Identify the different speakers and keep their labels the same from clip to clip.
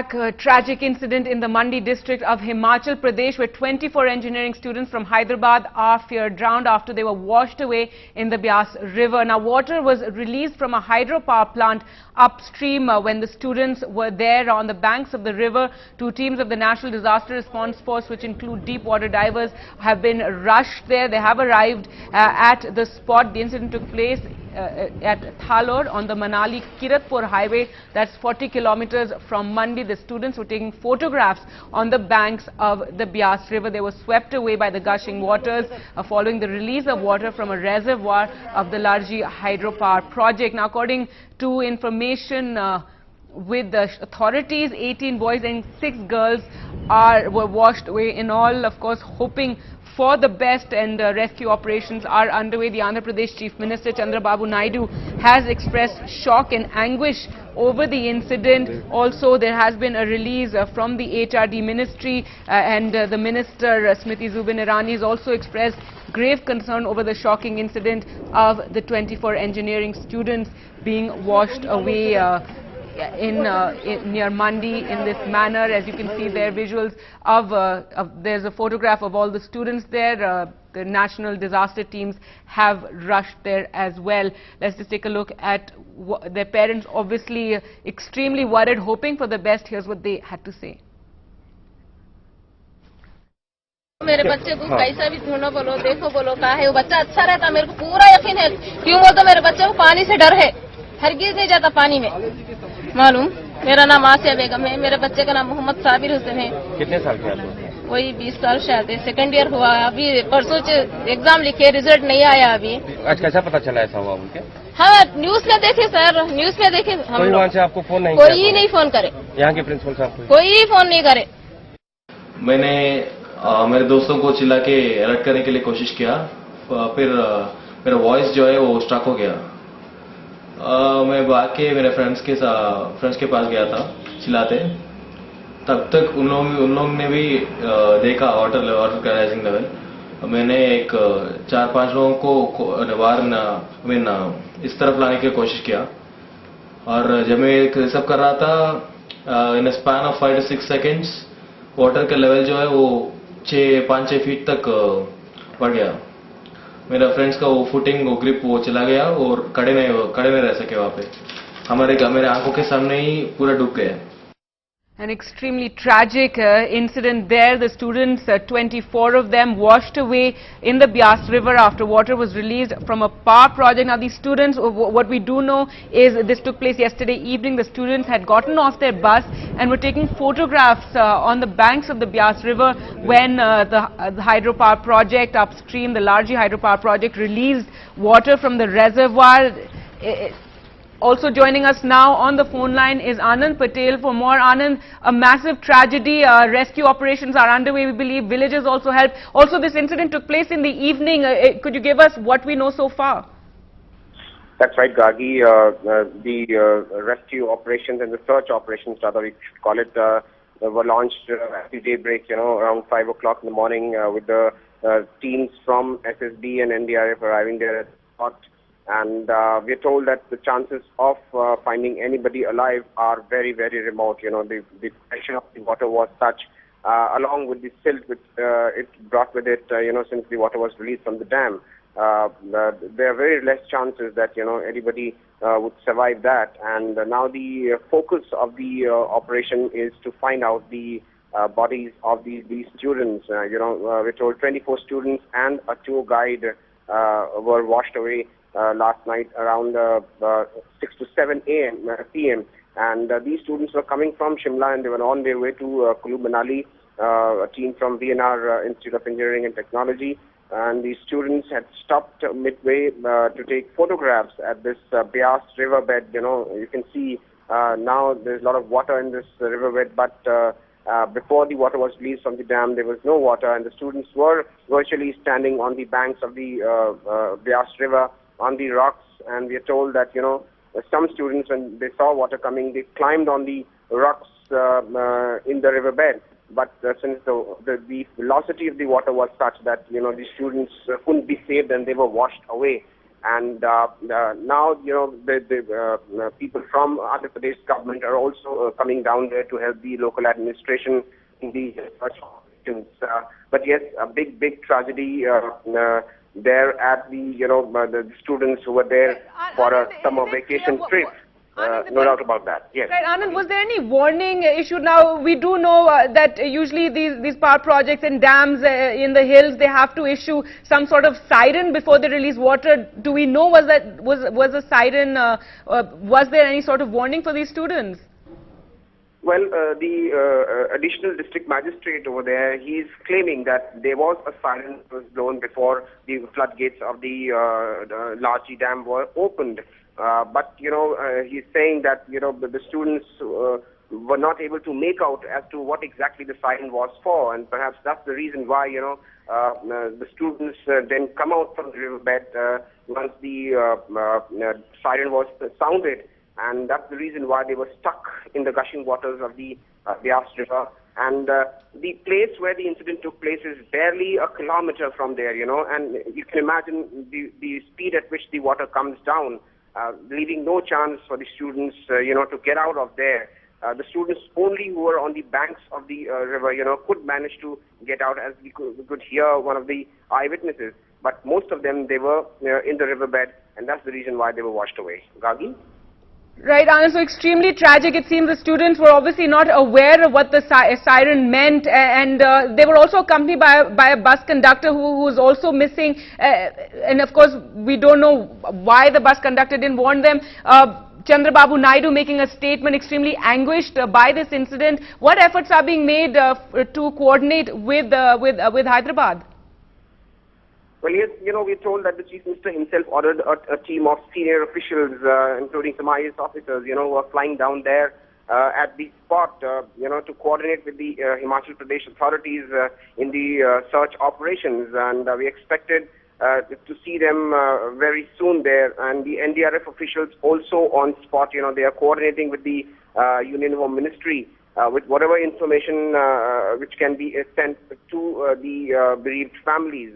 Speaker 1: back. A tragic incident in the Mandi district of Himachal Pradesh where 24 engineering students from Hyderabad are feared drowned after they were washed away in the Beas river. Now, water was released from a hydropower plant upstream when the students were there on the banks of the river. Two teams of the National Disaster Response Force, which include deep water divers, have been rushed there. They have arrived at the spot. The incident took place at Thalor on the Manali-Kiratpur highway. That's 40 kilometers from Mandi. The students were taking photographs on the banks of the Beas river. They were swept away by the gushing waters following the release of water from a reservoir of the Larji hydropower project. Now, according to information with the authorities, 18 boys and 6 girls were washed away in all, of course, hoping for the best, and rescue operations are underway. The Andhra Pradesh Chief Minister Chandrababu Naidu has expressed shock and anguish over the incident. Also, there has been a release from the HRD ministry and the minister Smriti Zubin Irani has also expressed grave concern over the shocking incident of the 24 engineering students being washed away near Mandi in this manner. As you can see there, visuals there's a photograph of all the students there. The national disaster teams have rushed there as well. Let's just take a look at their parents, obviously extremely worried, hoping for the best. Here's what they had to say.
Speaker 2: मेरे बच्चे को कैसा भी ढूंढो, बोलो देखो, बोलो कहा है वो बच्चा अच्छा रहता, मेरे को पूरा यकीन है। क्यों बोलते मेरे बच्चे को पानी से डर है, हरगिज नहीं जाता पानी में। मालूम, मेरा नाम आसिया बेगम है, मेरे बच्चे का नाम मोहम्मद साबिर हुसैन है।
Speaker 3: कितने साल के आप?
Speaker 2: वही 20 साल शायद है, सेकंड ईयर हुआ। अभी परसों एग्जाम लिखे, रिजल्ट नहीं आया अभी।
Speaker 3: आज कैसा पता चला ऐसा हुआ उनके?
Speaker 2: हाँ, न्यूज में देखे सर, न्यूज में देखे।
Speaker 3: कोई वहाँ से आपको फोन नहीं?
Speaker 2: कोई नहीं फोन करे,
Speaker 3: यहाँ के प्रिंसिपल साहब
Speaker 2: कोई फोन नहीं करे।
Speaker 4: मैंने मेरे दोस्तों को चिल्ला के अलर्ट करने के लिए कोशिश किया, फिर मेरा वॉइस जो है वो स्टक हो गया। मैं भाग के मेरे फ्रेंड्स के पास गया था चिल्लाते। तब तक उन लोग ने भी देखा वाटर का राइजिंग लेवल। मैंने एक 4-5 लोगों को इस तरफ लाने की कोशिश किया, और जब मैं ये सब कर रहा था, in span of 5 to 6 seconds water का लेवल जो है वो 5-6 फीट तक बढ़ गया। मेरा फ्रेंड्स का वो फुटिंग, वो ग्रिप वो चला गया और खड़े नहीं रह सके वहाँ पे। मेरे आंखों के सामने ही पूरा डूब गया।
Speaker 1: An extremely tragic incident there. The students, 24 of them, washed away in the Beas river after water was released from a power project. Now, these students, what we do know is this took place yesterday evening. The students had gotten off their bus and were taking photographs on the banks of the Beas river when the hydropower project upstream, the Larji hydropower project, released water from the reservoir. Also joining us now on the phone line is Anand Patel for more. Anand, a massive tragedy. Rescue operations are underway, we believe. Villagers also helped. Also, this incident took place in the evening. Could you give us what we know so far?
Speaker 5: That's right, Gargi. The rescue operations and the search operations, rather we should call it, were launched at the daybreak, around 5 o'clock in the morning with the teams from SSB and NDRF arriving there at the spot. And we're told that the chances of finding anybody alive are very, very remote. The pressure of the water was such, along with the silt which it brought with it, since the water was released from the dam. There are very less chances that, anybody would survive that. And now the focus of the operation is to find out the bodies of these students. We're told 24 students and a tour guide were washed away last night around 6 to 7 p.m. And these students were coming from Shimla and they were on their way to Kulu Manali, a team from VNR Institute of Engineering and Technology. And these students had stopped midway to take photographs at this Beas riverbed. You can see now there's a lot of water in this riverbed, but before the water was released from the dam, there was no water, and the students were virtually standing on the banks of the Beas river, on the rocks. And we are told that, some students, when they saw water coming, they climbed on the rocks in the riverbed. But since the velocity of the water was such that, the students couldn't be saved and they were washed away. And now, the people from Andhra Pradesh government are also coming down there to help the local administration in the search operations. But yes, a big tragedy there at the students who were there for a summer vacation trip. No doubt about that. Yes.
Speaker 1: Right, Anand, was there any warning issued? Now, we do know that usually these power projects and dams in the hills, they have to issue some sort of siren before they release water. Do we know was a siren, was there any sort of warning for these students?
Speaker 5: Well, the additional district magistrate over there, he is claiming that there was a siren that was blown before the floodgates of the Larchi Dam were opened. But he's saying that the students were not able to make out as to what exactly the siren was for, and perhaps that's the reason why the students then come out from the riverbed once the siren was sounded, and that's the reason why they were stuck in the gushing waters of the Beas River. And the place where the incident took place is barely a kilometer from there, and you can imagine the speed at which the water comes down, leaving no chance for the students, to get out of there. The students only who were on the banks of the river, could manage to get out, as we could hear one of the eyewitnesses. But most of them, they were in the riverbed, and that's the reason why they were washed away. Gagi?
Speaker 1: Right, Anand, so extremely tragic. It seems the students were obviously not aware of what the siren meant, and they were also accompanied by a bus conductor who was also missing. And of course, we don't know why the bus conductor didn't warn them. Chandrababu Naidu making a statement, extremely anguished by this incident. What efforts are being made to coordinate with Hyderabad?
Speaker 5: Well, yes, we're told that the Chief Minister himself ordered a team of senior officials, including some IAS officers, who are flying down there at the spot, to coordinate with the Himachal Pradesh authorities in the search operations. And we expected to see them very soon there. And the NDRF officials also on spot, they are coordinating with the Union Home Ministry with whatever information which can be sent to the bereaved families.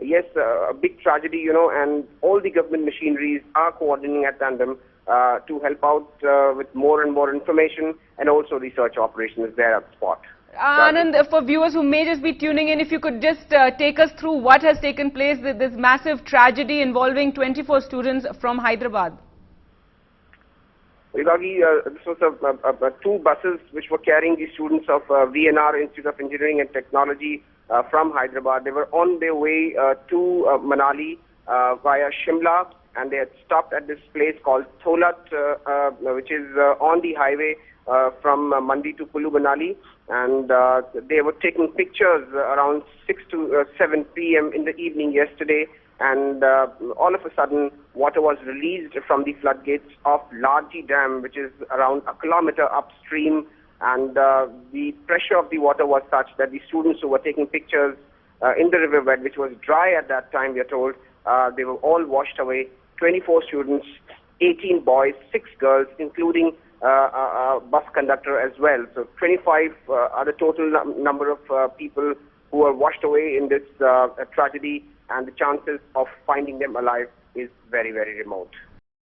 Speaker 5: Yes, a big tragedy, and all the government machineries are coordinating at tandem to help out with more and more information, and also the search operations there at the spot.
Speaker 1: Anand, for viewers who may just be tuning in, if you could just take us through what has taken place, this massive tragedy involving 24 students from Hyderabad.
Speaker 5: This was two buses which were carrying the students of VNR Institute of Engineering and Technology from Hyderabad. They were on their way to Manali via Shimla, and they had stopped at this place called Tholat, which is on the highway from Mandi to Kullu Manali, and they were taking pictures around 6 to 7 p.m. in the evening yesterday, and all of a sudden water was released from the floodgates of Larchi Dam, which is around a kilometer upstream, and the pressure of the water was such that the students who were taking pictures in the riverbed, which was dry at that time, we are told, they were all washed away. 24 students, 18 boys, 6 girls, including a bus conductor as well. So 25 are the total number of people who were washed away in this tragedy, and the chances of finding them alive is very, very remote.